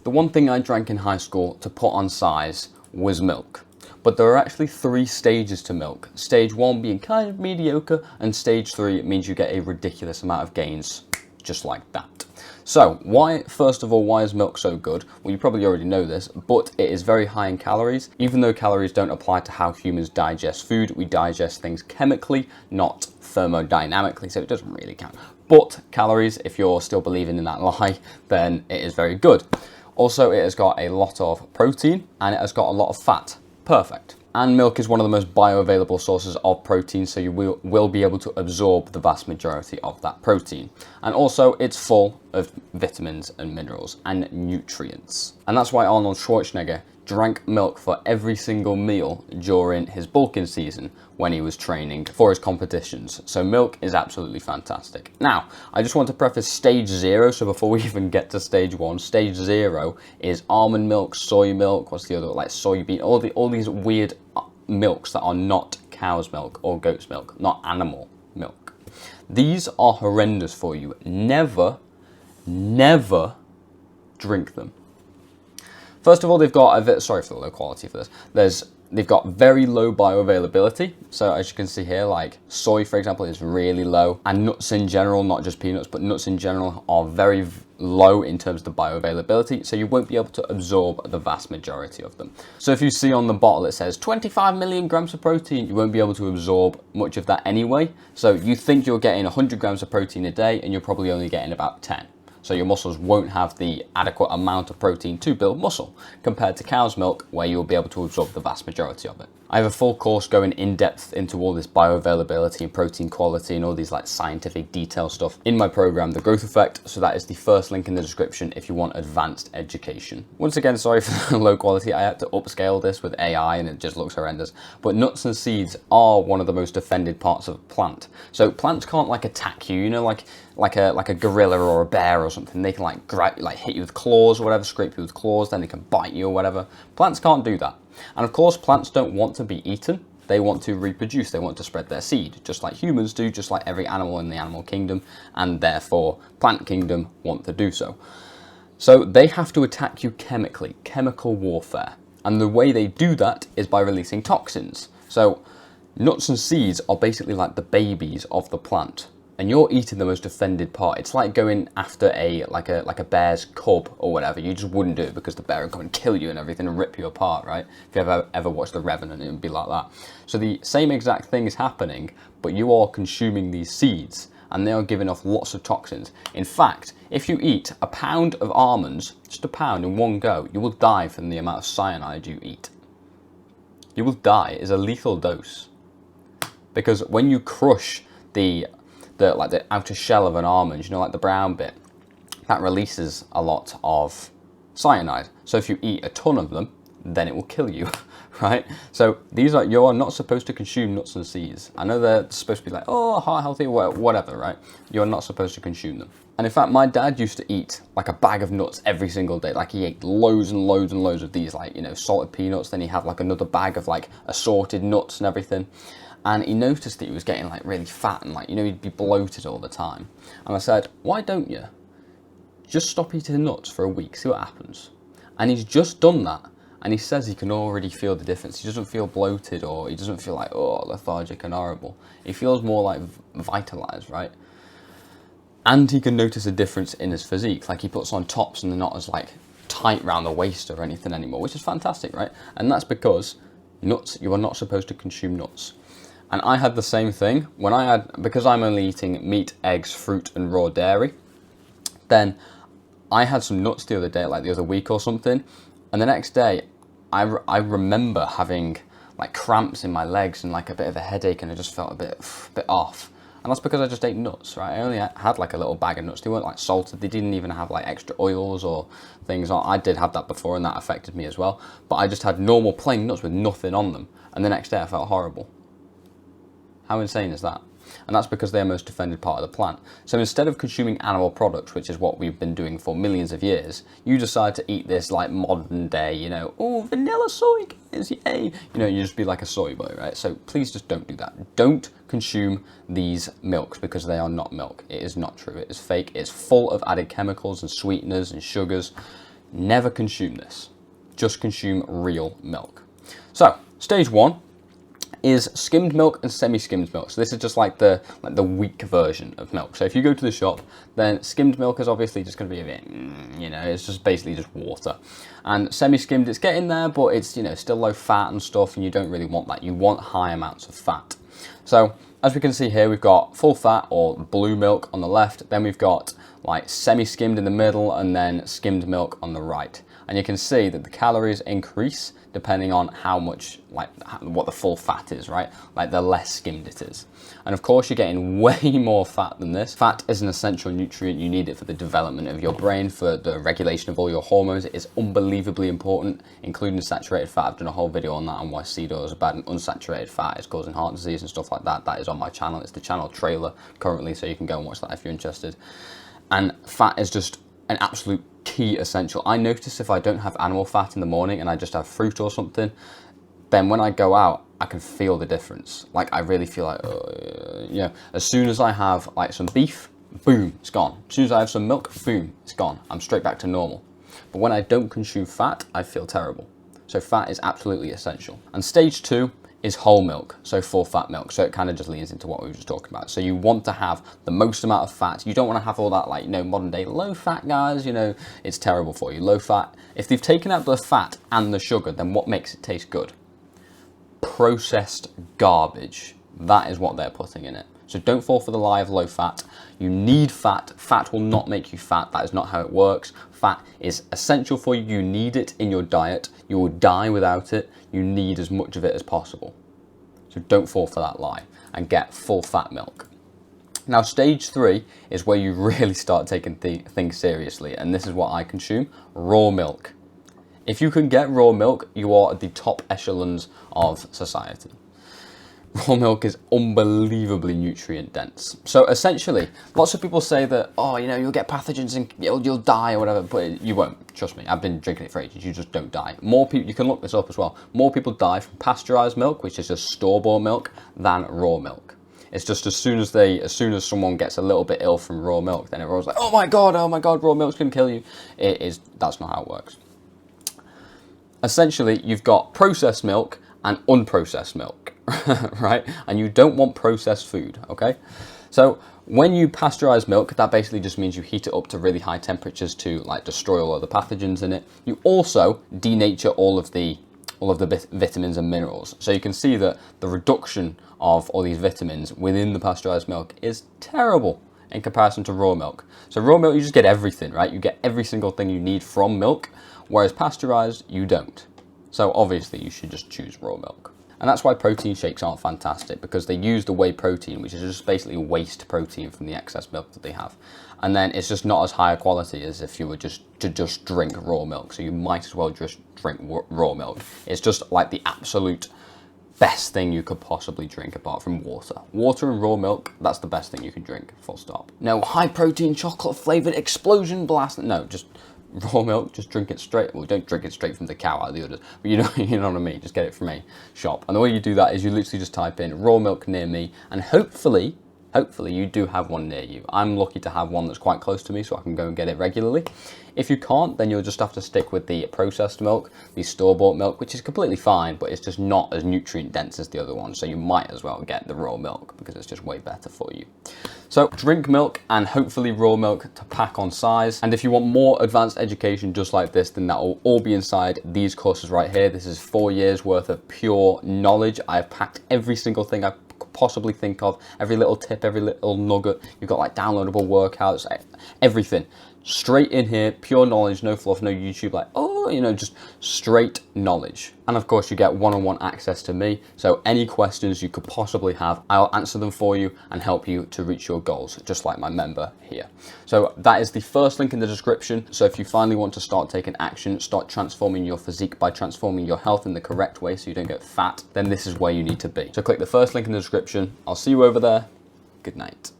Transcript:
The one thing I drank in high school to put on size was milk. But there are actually 3 stages to milk. Stage 1 being kind of mediocre, and stage 3 means you get a ridiculous amount of gains, just like that. So, first of all, why is milk so good? Well, you probably already know this, but it is very high in calories. Even though calories don't apply to how humans digest food, we digest things chemically, not thermodynamically, so it doesn't really count. But calories, if you're still believing in that lie, then it is very good. Also, it has got a lot of protein, and it has got a lot of fat. Perfect. And milk is one of the most bioavailable sources of protein, so you will be able to absorb the vast majority of that protein. And also, it's full of vitamins and minerals and nutrients. And that's why Arnold Schwarzenegger drank milk for every single meal during his bulking season when he was training for his competitions. So milk is absolutely fantastic. Now, I just want to preface stage 0, so before we even get to stage 1, stage 0 is almond milk, soy milk, what's the other, like soybean, all these weird milks that are not cow's milk or goat's milk, not animal milk. These are horrendous for you. Never drink them. First of all, they've got sorry for the low quality for this. They've got very low bioavailability. So as you can see here, like soy, for example, is really low, and nuts in general, not just peanuts, but nuts in general are very low in terms of the bioavailability. So you won't be able to absorb the vast majority of them. So if you see on the bottle, it says 25 million grams of protein, you won't be able to absorb much of that anyway. So you think you're getting 100 grams of protein a day, and you're probably only getting about 10. So your muscles won't have the adequate amount of protein to build muscle, compared to cow's milk, where you'll be able to absorb the vast majority of it. I have a full course going in depth into all this bioavailability and protein quality and all these like scientific detail stuff in my program, The Growth Effect. So that is the first link in the description if you want advanced education. Once again, sorry for the low quality. I had to upscale this with AI and it just looks horrendous. But nuts and seeds are one of the most defended parts of a plant. So plants can't like attack you, you know, like a gorilla or a bear or something. They can like hit you with claws or whatever, scrape you with claws, then they can bite you or whatever. Plants can't do that. And of course, plants don't want to be eaten. They want to reproduce. They want to spread their seed, just like humans do, just like every animal in the animal kingdom, and therefore plant kingdom want to do so. So they have to attack you chemically, chemical warfare. And the way they do that is by releasing toxins. So nuts and seeds are basically like the babies of the plant. And you're eating the most defended part. It's like going after like a bear's cub or whatever. You just wouldn't do it because the bear would come and kill you and everything and rip you apart, right? If you ever watched The Revenant, it would be like that. So the same exact thing is happening, but you are consuming these seeds and they are giving off lots of toxins. In fact, if you eat a pound of almonds, just a pound in one go, you will die from the amount of cyanide you eat. You will die. It is a lethal dose. Because when you crush the outer shell of an almond, you know, like the brown bit, that releases a lot of cyanide. So if you eat a ton of them, then it will kill you, right? So you are not supposed to consume nuts and seeds. I know they're supposed to be like, oh, heart healthy, whatever, right? You're not supposed to consume them. And in fact, my dad used to eat like a bag of nuts every single day. Like he ate loads and loads and loads of these, like, you know, salted peanuts. Then he had like another bag of like assorted nuts and everything. And he noticed that he was getting like really fat and like, you know, he'd be bloated all the time. And I said, why don't you just stop eating nuts for a week, see what happens? And he's just done that. And he says he can already feel the difference. He doesn't feel bloated, or he doesn't feel like, oh, lethargic and horrible. He feels more like vitalized, right? And he can notice a difference in his physique. Like he puts on tops and they're not as like tight round the waist or anything anymore, which is fantastic, right? And that's because nuts, you are not supposed to consume nuts. And I had the same thing because I'm only eating meat, eggs, fruit, and raw dairy. Then I had some nuts the other day, like the other week or something. And the next day, I remember having like cramps in my legs and like a bit of a headache, and I just felt a bit off. And that's because I just ate nuts, right? I only had like a little bag of nuts. They weren't like salted. They didn't even have like extra oils or things. I did have that before, and that affected me as well. But I just had normal plain nuts with nothing on them. And the next day I felt horrible. How insane is that? And that's because they're most defended part of the plant. So instead of consuming animal products, which is what we've been doing for millions of years, you decide to eat this like modern day, you know, oh, vanilla soy guys, yay. You know, you just be like a soy boy, right? So please just don't do that. Don't consume these milks because they are not milk. It is not true. It is fake. It's full of added chemicals and sweeteners and sugars. never consume this. Just consume real milk. So, stage 1 is skimmed milk and semi-skimmed milk. So this is just like the weak version of milk. So if you go to the shop, then skimmed milk is obviously just going to be a bit, it's just basically just water. And semi-skimmed, it's getting there, but it's, still low fat and stuff, and you don't really want that. You want high amounts of fat. So as we can see here, we've got full fat or blue milk on the left, then we've got like semi-skimmed in the middle, and then skimmed milk on the right. And you can see that the calories increase depending on how much, what the full fat is, right? Like the less skimmed it is. And of course, you're getting way more fat than this. Fat is an essential nutrient. You need it for the development of your brain, for the regulation of all your hormones. It is unbelievably important, including saturated fat. I've done a whole video on that, on why seed oil is bad, and unsaturated fat is causing heart disease and stuff like that. That is on my channel. It's the channel trailer currently, so you can go and watch that if you're interested. And fat is just an absolute key essential. I notice if I don't have animal fat in the morning and I just have fruit or something, then when I go out, I can feel the difference. Like I really feel like, as soon as I have like some beef, boom, it's gone. As soon as I have some milk, boom, it's gone. I'm straight back to normal. But when I don't consume fat, I feel terrible. So fat is absolutely essential. And stage 2 is whole milk, so full fat milk. So it kind of just leans into what we were just talking about. So you want to have the most amount of fat. You don't want to have all that modern day low fat guys, it's terrible for you. Low fat, if they've taken out the fat and the sugar, then what makes it taste good? Processed garbage. That is what they're putting in it. So don't fall for the lie of low fat. You need fat. Fat will not make you fat. That is not how it works. Fat is essential for you. You need it in your diet. You will die without it. You need as much of it as possible. So don't fall for that lie and get full fat milk. Now, stage 3 is where you really start taking things seriously. And this is what I consume: raw milk. If you can get raw milk, you are at the top echelons of society. Raw milk is unbelievably nutrient dense. So essentially, lots of people say that, you'll get pathogens and you'll die or whatever, but you won't. Trust me, I've been drinking it for ages. You just don't die. More people, you can look this up as well. More people die from pasteurized milk, which is just store-bought milk, than raw milk. It's just as soon as someone gets a little bit ill from raw milk, then everyone's like, oh my god, raw milk's gonna kill you. That's not how it works. Essentially, you've got processed milk and unprocessed milk, right? And you don't want processed food, okay? So when you pasteurize milk, that basically just means you heat it up to really high temperatures to destroy all of the pathogens in it. You also denature all of the vitamins and minerals. So you can see that the reduction of all these vitamins within the pasteurized milk is terrible in comparison to raw milk. So raw milk, you just get everything, right? You get every single thing you need from milk, whereas pasteurized, you don't. So obviously you should just choose raw milk. And that's why protein shakes aren't fantastic, because they use the whey protein, which is just basically waste protein from the excess milk that they have. And then it's just not as high a quality as if you were just drink raw milk. So you might as well just drink raw milk. It's just like the absolute best thing you could possibly drink apart from water. Water and raw milk, that's the best thing you can drink, full stop. No high protein chocolate flavored explosion blast. No, just raw milk, just drink it straight. Well, don't drink it straight from the cow out of the others, but you know what I mean. Just get it from a shop. And the way you do that is you literally just type in raw milk near me, and hopefully you do have one near you. I'm lucky to have one that's quite close to me, so I can go and get it regularly. If you can't, then you'll just have to stick with the processed milk, the store-bought milk, which is completely fine, but it's just not as nutrient dense as the other one. So you might as well get the raw milk because it's just way better for you. So drink milk and hopefully raw milk to pack on size. And if you want more advanced education just like this, then that will all be inside these courses right here. This is 4 years worth of pure knowledge. I've packed every single thing I could possibly think of, every little tip, every little nugget. You've got like downloadable workouts, everything. Straight in here, pure knowledge, no fluff, no YouTube, just straight knowledge. And of course you get one-on-one access to me, so any questions you could possibly have, I'll answer them for you and help you to reach your goals, just like my member here. So that is the first link in the description. So if you finally want to start taking action, start transforming your physique by transforming your health in the correct way so you don't get fat, then this is where you need to be. So click the first link in the description. I'll see you over there. Good night.